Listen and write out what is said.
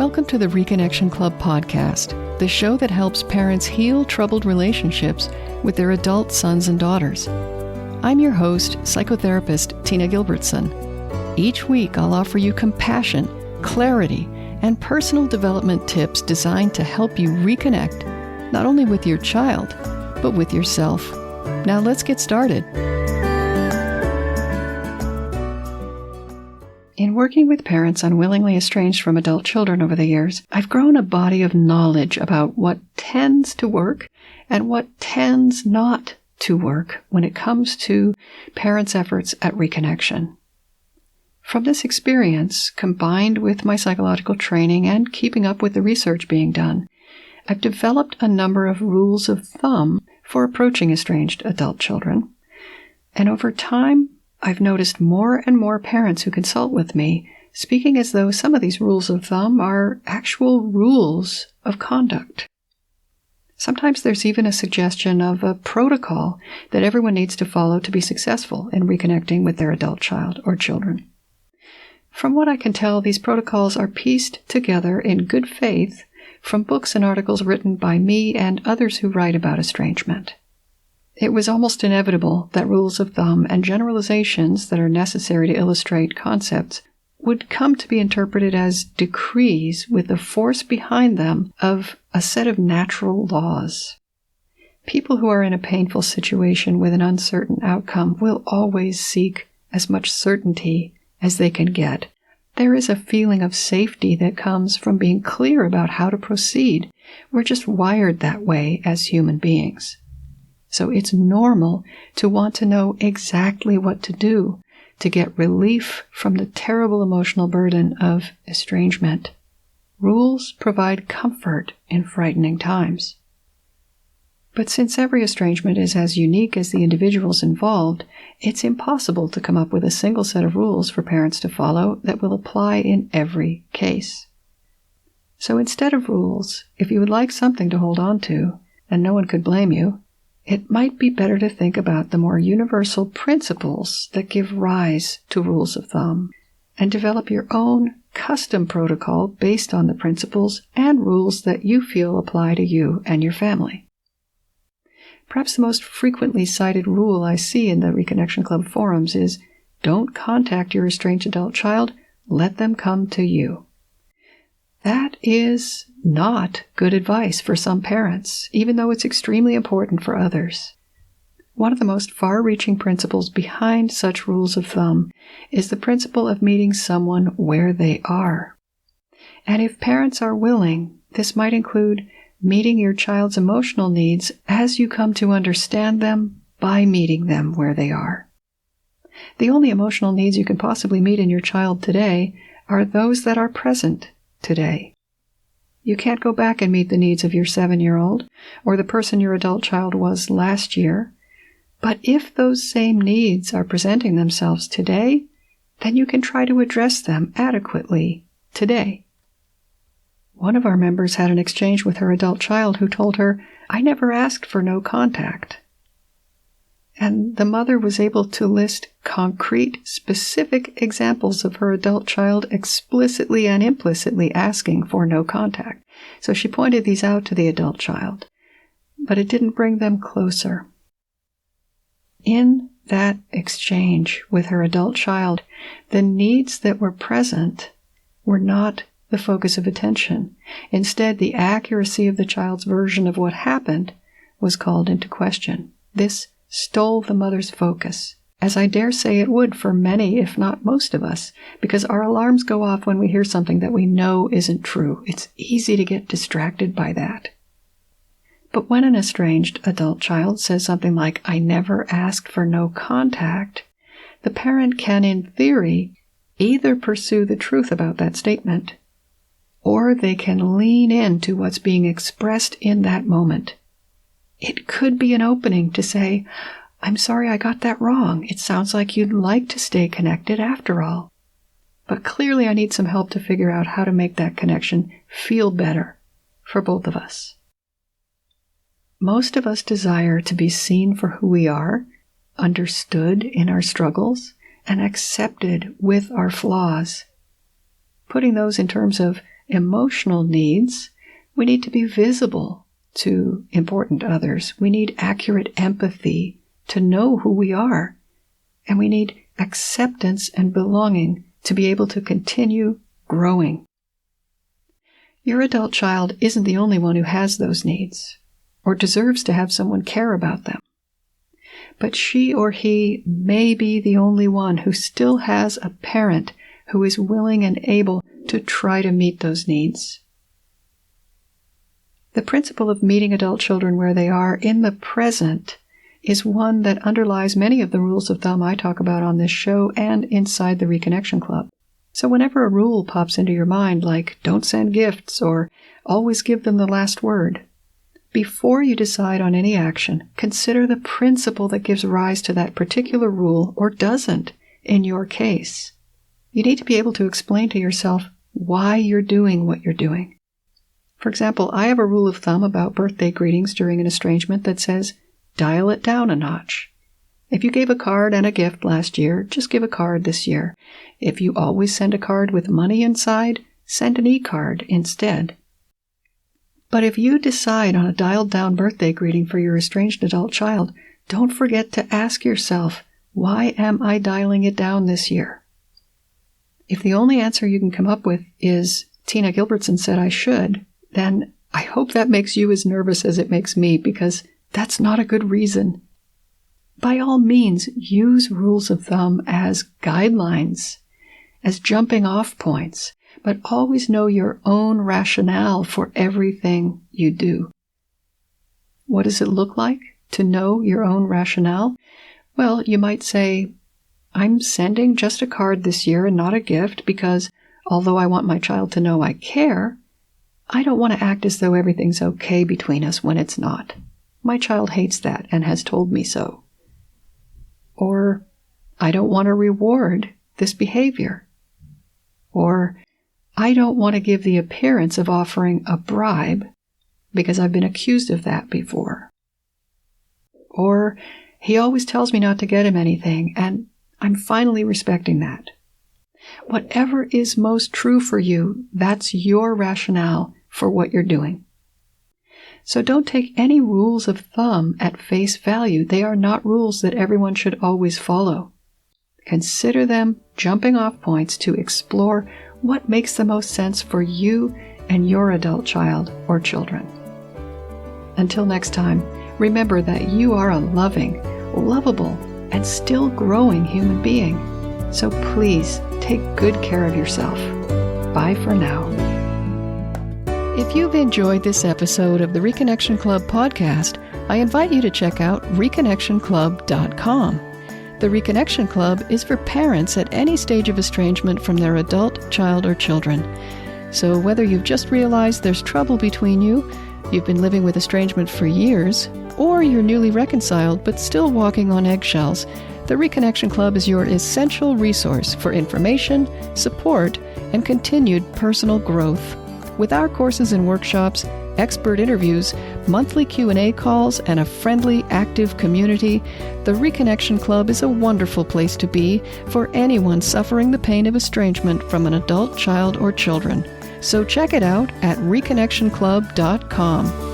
Welcome to the Reconnection Club podcast, the show that helps parents heal troubled relationships with their adult sons and daughters. I'm your host, psychotherapist Tina Gilbertson. Each week, I'll offer you compassion, clarity, and personal development tips designed to help you reconnect, not only with your child, but with yourself. Now let's get started. In working with parents unwillingly estranged from adult children over the years, I've grown a body of knowledge about what tends to work and what tends not to work when it comes to parents' efforts at reconnection. From this experience, combined with my psychological training and keeping up with the research being done, I've developed a number of rules of thumb for approaching estranged adult children. And over time, I've noticed more and more parents who consult with me speaking as though some of these rules of thumb are actual rules of conduct. Sometimes there's even a suggestion of a protocol that everyone needs to follow to be successful in reconnecting with their adult child or children. From what I can tell, these protocols are pieced together in good faith from books and articles written by me and others who write about estrangement. It was almost inevitable that rules of thumb and generalizations that are necessary to illustrate concepts would come to be interpreted as decrees with the force behind them of a set of natural laws. People who are in a painful situation with an uncertain outcome will always seek as much certainty as they can get. There is a feeling of safety that comes from being clear about how to proceed. We're just wired that way as human beings. So it's normal to want to know exactly what to do to get relief from the terrible emotional burden of estrangement. Rules provide comfort in frightening times. But since every estrangement is as unique as the individuals involved, it's impossible to come up with a single set of rules for parents to follow that will apply in every case. So instead of rules, if you would like something to hold on to, and no one could blame you, it might be better to think about the more universal principles that give rise to rules of thumb and develop your own custom protocol based on the principles and rules that you feel apply to you and your family. Perhaps the most frequently cited rule I see in the Reconnection Club forums is, don't contact your estranged adult child, let them come to you. That is not good advice for some parents, even though it's extremely important for others. One of the most far-reaching principles behind such rules of thumb is the principle of meeting someone where they are. And if parents are willing, this might include meeting your child's emotional needs as you come to understand them by meeting them where they are. The only emotional needs you can possibly meet in your child today are those that are present today. You can't go back and meet the needs of your 7-year-old or the person your adult child was last year. But if those same needs are presenting themselves today, then you can try to address them adequately today. One of our members had an exchange with her adult child who told her, "I never asked for no contact." And the mother was able to list concrete, specific examples of her adult child explicitly and implicitly asking for no contact. So she pointed these out to the adult child, but it didn't bring them closer. In that exchange with her adult child, the needs that were present were not the focus of attention. Instead, the accuracy of the child's version of what happened was called into question. This stole the mother's focus, as I dare say it would for many, if not most of us, because our alarms go off when we hear something that we know isn't true. It's easy to get distracted by that. But when an estranged adult child says something like, "I never asked for no contact," the parent can, in theory, either pursue the truth about that statement, or they can lean into what's being expressed in that moment. It could be an opening to say, "I'm sorry I got that wrong. It sounds like you'd like to stay connected after all. But clearly I need some help to figure out how to make that connection feel better for both of us." Most of us desire to be seen for who we are, understood in our struggles, and accepted with our flaws. Putting those in terms of emotional needs, we need to be visible to important others. We need accurate empathy to know who we are. And we need acceptance and belonging to be able to continue growing. Your adult child isn't the only one who has those needs or deserves to have someone care about them. But she or he may be the only one who still has a parent who is willing and able to try to meet those needs. The principle of meeting adult children where they are in the present is one that underlies many of the rules of thumb I talk about on this show and inside the Reconnection Club. So whenever a rule pops into your mind, like don't send gifts or always give them the last word, before you decide on any action, consider the principle that gives rise to that particular rule or doesn't in your case. You need to be able to explain to yourself why you're doing what you're doing. For example, I have a rule of thumb about birthday greetings during an estrangement that says, dial it down a notch. If you gave a card and a gift last year, just give a card this year. If you always send a card with money inside, send an e-card instead. But if you decide on a dialed-down birthday greeting for your estranged adult child, don't forget to ask yourself, why am I dialing it down this year? If the only answer you can come up with is, Tina Gilbertson said I should, then I hope that makes you as nervous as it makes me, because that's not a good reason. By all means, use rules of thumb as guidelines, as jumping off points, but always know your own rationale for everything you do. What does it look like to know your own rationale? Well, you might say, I'm sending just a card this year and not a gift because although I want my child to know I care, I don't want to act as though everything's okay between us when it's not. My child hates that and has told me so. Or, I don't want to reward this behavior. Or, I don't want to give the appearance of offering a bribe because I've been accused of that before. Or, he always tells me not to get him anything, and I'm finally respecting that. Whatever is most true for you, that's your rationale for what you're doing. So don't take any rules of thumb at face value. They are not rules that everyone should always follow. Consider them jumping off points to explore what makes the most sense for you and your adult child or children. Until next time, remember that you are a loving, lovable, and still growing human being. So please take good care of yourself. Bye for now. If you've enjoyed this episode of the Reconnection Club podcast, I invite you to check out reconnectionclub.com. The Reconnection Club is for parents at any stage of estrangement from their adult, child, or children. So whether you've just realized there's trouble between you, you've been living with estrangement for years, or you're newly reconciled but still walking on eggshells, the Reconnection Club is your essential resource for information, support, and continued personal growth. With our courses and workshops, expert interviews, monthly Q&A calls, and a friendly, active community, the Reconnection Club is a wonderful place to be for anyone suffering the pain of estrangement from an adult, child, or children. So check it out at reconnectionclub.com.